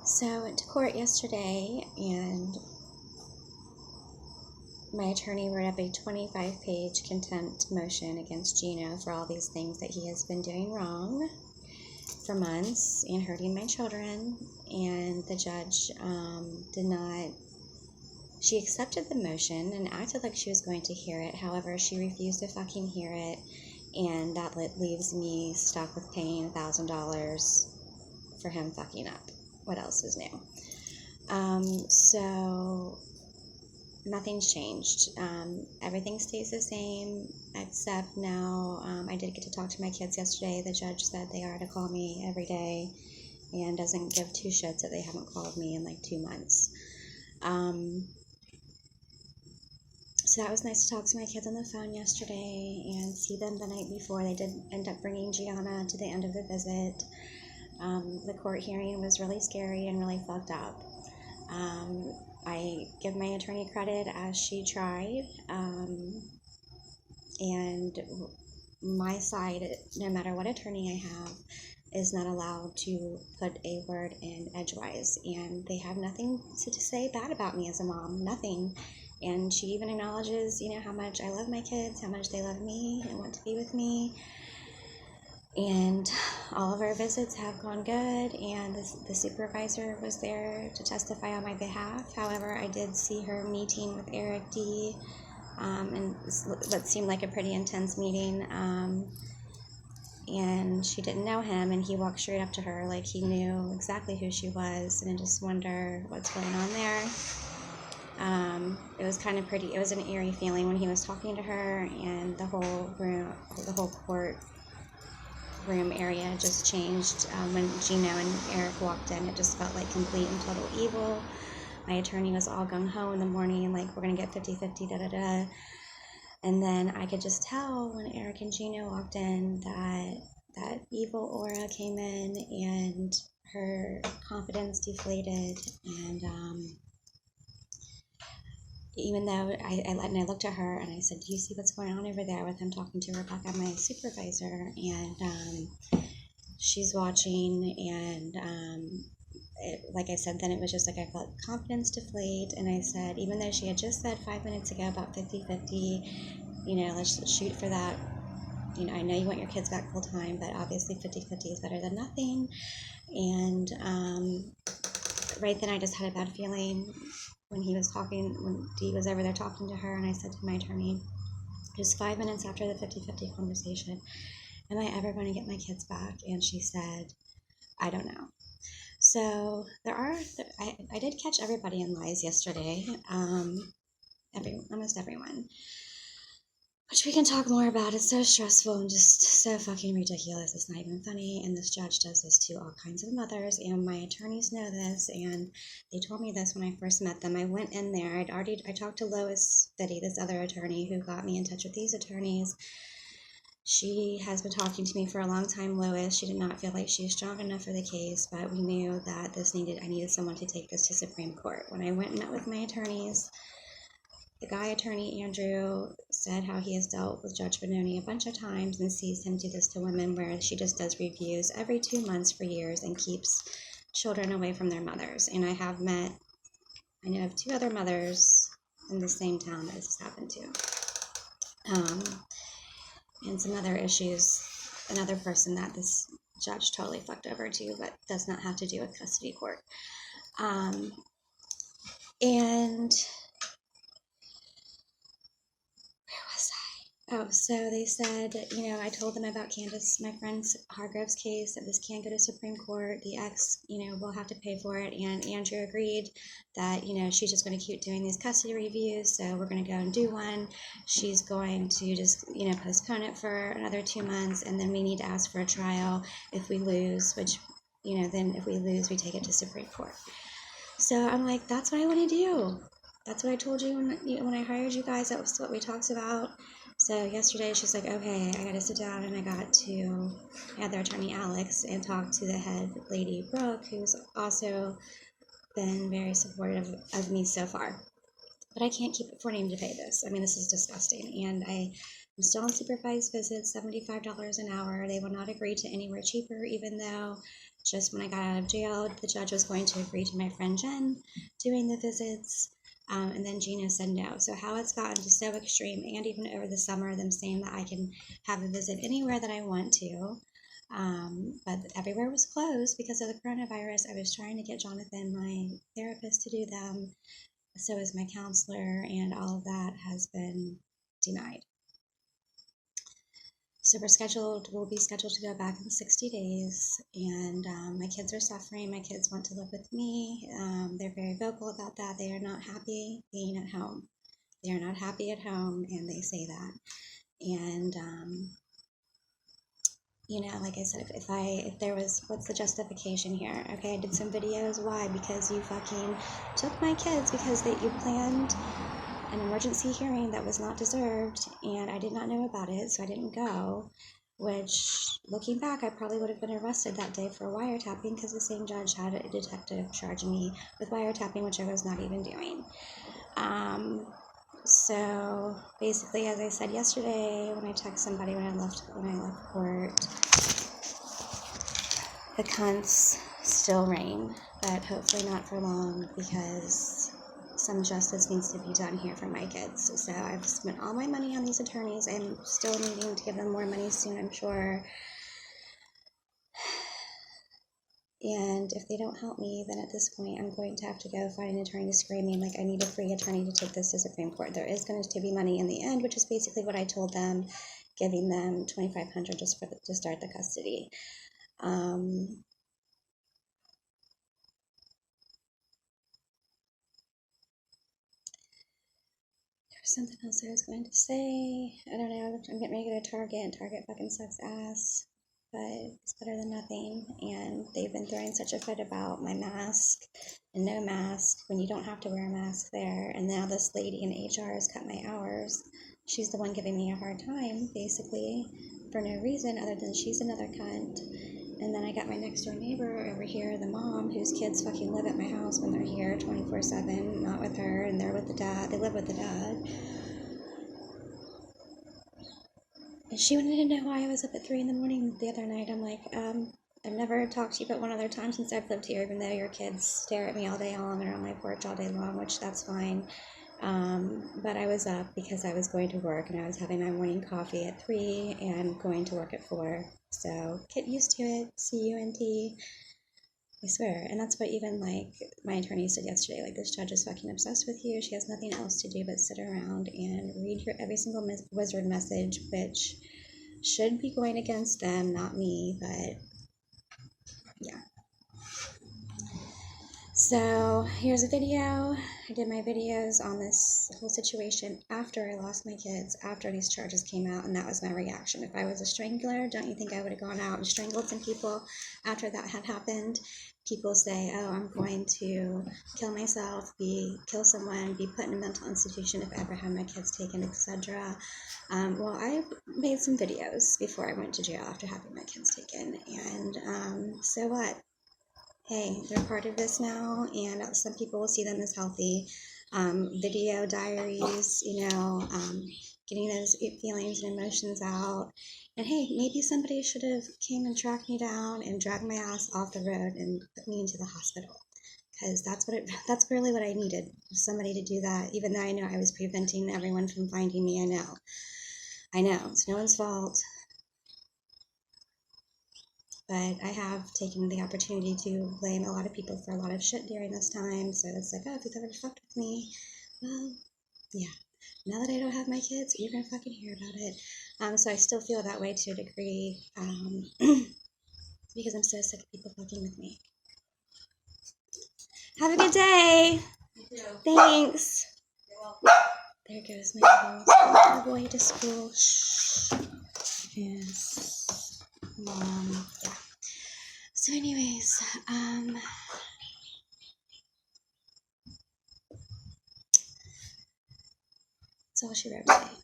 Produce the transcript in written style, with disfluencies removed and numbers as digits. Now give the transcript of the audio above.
So, went to court yesterday, and my attorney wrote up a 25-page contempt motion against Gino for all these things that he has been doing wrong for months and hurting my children. And the judge did not. She accepted the motion and acted like she was going to hear it. However, she refused to fucking hear it, and that leaves me stuck with paying $1,000 for him fucking up. What else is new? So nothing's changed. Everything stays the same, except now I did get to talk to my kids yesterday. The judge said they are to call me every day and doesn't give two shits that they haven't called me in like 2 months. So that was nice to talk to my kids on the phone yesterday and see them the night before. They did end up bringing Gianna to the end of the visit. The court hearing was really scary and really fucked up. I give my attorney credit as she tried, and my side, no matter what attorney I have, is not allowed to put a word in edgewise, and they have nothing to say bad about me as a mom, nothing. And she even acknowledges, how much I love my kids, how much they love me and want to be with me. And all of our visits have gone good, and the supervisor was there to testify on my behalf. However, I did see her meeting with Eric D., and what seemed like a pretty intense meeting, and she didn't know him, and he walked straight up to her like he knew exactly who she was, and I just wonder what's going on there. It was kind of pretty. It was an eerie feeling when he was talking to her, and the whole court room area just changed when Gino and Eric walked in. It just felt like complete and total evil. My attorney was all gung-ho in the morning, like, we're going to get 50-50, da-da-da. And then I could just tell when Eric and Gino walked in that evil aura came in, and her confidence deflated. And even though I looked at her and I said, do you see what's going on over there with him talking to Rebecca, my supervisor? And she's watching, and like I said, then it was just like I felt confidence deflate. And I said, even though she had just said 5 minutes ago about 50-50, let's shoot for that. I know you want your kids back full time, but obviously 50-50 is better than nothing. And right then I just had a bad feeling when Dee was over there talking to her, and I said to my attorney, just 5 minutes after the 50-50 conversation, am I ever going to get my kids back? And she said, I don't know. So I did catch everybody in lies yesterday, almost everyone, which we can talk more about. It's so stressful and just so fucking ridiculous. It's not even funny, and this judge does this to all kinds of mothers, and my attorneys know this, and they told me this when I first met them. I went in there, I talked to Lois Fitty, this other attorney who got me in touch with these attorneys. She has been talking to me for a long time, Lois. She did not feel like she was strong enough for the case, but we knew that I needed someone to take this to Supreme Court. When I went and met with my attorneys, the guy attorney, Andrew, said how he has dealt with Judge Benoni a bunch of times and sees him do this to women, where she just does reviews every 2 months for years and keeps children away from their mothers. And I know of 2 other mothers in the same town that this has happened to. And some other issues, another person that this judge totally fucked over too, but does not have to do with custody court. And where was I? Oh, so they said, I told them about Candace, my friend Hargrove's case, that this can go to Supreme Court. The ex, will have to pay for it. And Andrew agreed that, she's just going to keep doing these custody reviews. So we're going to go and do one. She's going to just, postpone it for another 2 months. And then we need to ask for a trial if we lose, which, then if we lose, we take it to Supreme Court. So I'm like, that's what I want to do. That's what I told you when I hired you guys. That was what we talked about. So yesterday she's like, okay, I got to sit down, and I had their attorney Alex and talk to the head lady Brooke, who's also been very supportive of me so far. But I can't keep affording to pay this. I mean, this is disgusting. And I'm still on supervised visits, $75 an hour. They will not agree to anywhere cheaper, even though just when I got out of jail, the judge was going to agree to my friend Jen doing the visits. And then Gina said no. So how it's gotten to so extreme, and even over the summer, them saying that I can have a visit anywhere that I want to. But everywhere was closed because of the coronavirus. I was trying to get Jonathan, my therapist, to do them. So is my counselor, and all of that has been denied. So we'll be scheduled to go back in 60 days, and my kids are suffering. My kids want to live with me. They're very vocal about that. They are not happy being at home. They are not happy at home, and they say that. And, you know, like I said, if there was, what's the justification here? Okay, I did some videos. Why? Because you fucking took my kids because you planned an emergency hearing that was not deserved, and I did not know about it, so I didn't go, which, looking back, I probably would have been arrested that day for wiretapping because the same judge had a detective charge me with wiretapping, which I was not even doing. So basically, as I said yesterday, when I text somebody when I left court, the cunts still reign, but hopefully not for long, because some justice needs to be done here for my kids. So I've spent all my money on these attorneys. I'm still needing to give them more money soon, I'm sure. And if they don't help me, then at this point, I'm going to have to go find an attorney screaming like I need a free attorney to take this to Supreme Court. There is going to be money in the end, which is basically what I told them, giving them $2,500 just to start the custody. Something else I was going to say. I don't know. I'm getting ready to go to Target, and Target fucking sucks ass. But it's better than nothing. And they've been throwing such a fit about my mask and no mask when you don't have to wear a mask there. And now this lady in HR has cut my hours. She's the one giving me a hard time, basically, for no reason other than she's another cunt. And then I got my next door neighbor over here, the mom, whose kids fucking live at my house when they're here 24/7, not with her, and they're with the dad. They live with the dad. And she wanted to know why I was up at 3 in the morning the other night. I'm like, I've never talked to you but one other time since I've lived here, even though your kids stare at me all day long and are on my porch all day long, which that's fine. But I was up because I was going to work, and I was having my morning coffee at 3 and going to work at 4. So get used to it. CUNT. I swear. And that's what even like my attorney said yesterday. Like, this judge is fucking obsessed with you. She has nothing else to do but sit around and read your every single wizard message, which should be going against them, not me. But yeah. So here's a video. I did my videos on this whole situation after I lost my kids, after these charges came out, and that was my reaction. If I was a strangler, don't you think I would have gone out and strangled some people after that had happened? People say, oh, I'm going to kill myself, kill someone, be put in a mental institution if I ever had my kids taken, etc. Well, I made some videos before I went to jail after having my kids taken, and so what? Hey, they're part of this now, and some people will see them as healthy. Video diaries, getting those feelings and emotions out. And hey, maybe somebody should have came and tracked me down and dragged my ass off the road and put me into the hospital, because that's really what I needed, somebody to do that. Even though I know I was preventing everyone from finding me, I know it's no one's fault. But I have taken the opportunity to blame a lot of people for a lot of shit during this time. So it's like, oh, if you've ever fucked with me, well, yeah. Now that I don't have my kids, you're gonna fucking hear about it. So I still feel that way to a degree, because I'm so sick of people fucking with me. Have a good day. You too. Thanks. You're welcome. There goes my little boy to school. Shh. Yes. Mom. Yeah. So anyways, that's all she wrote today.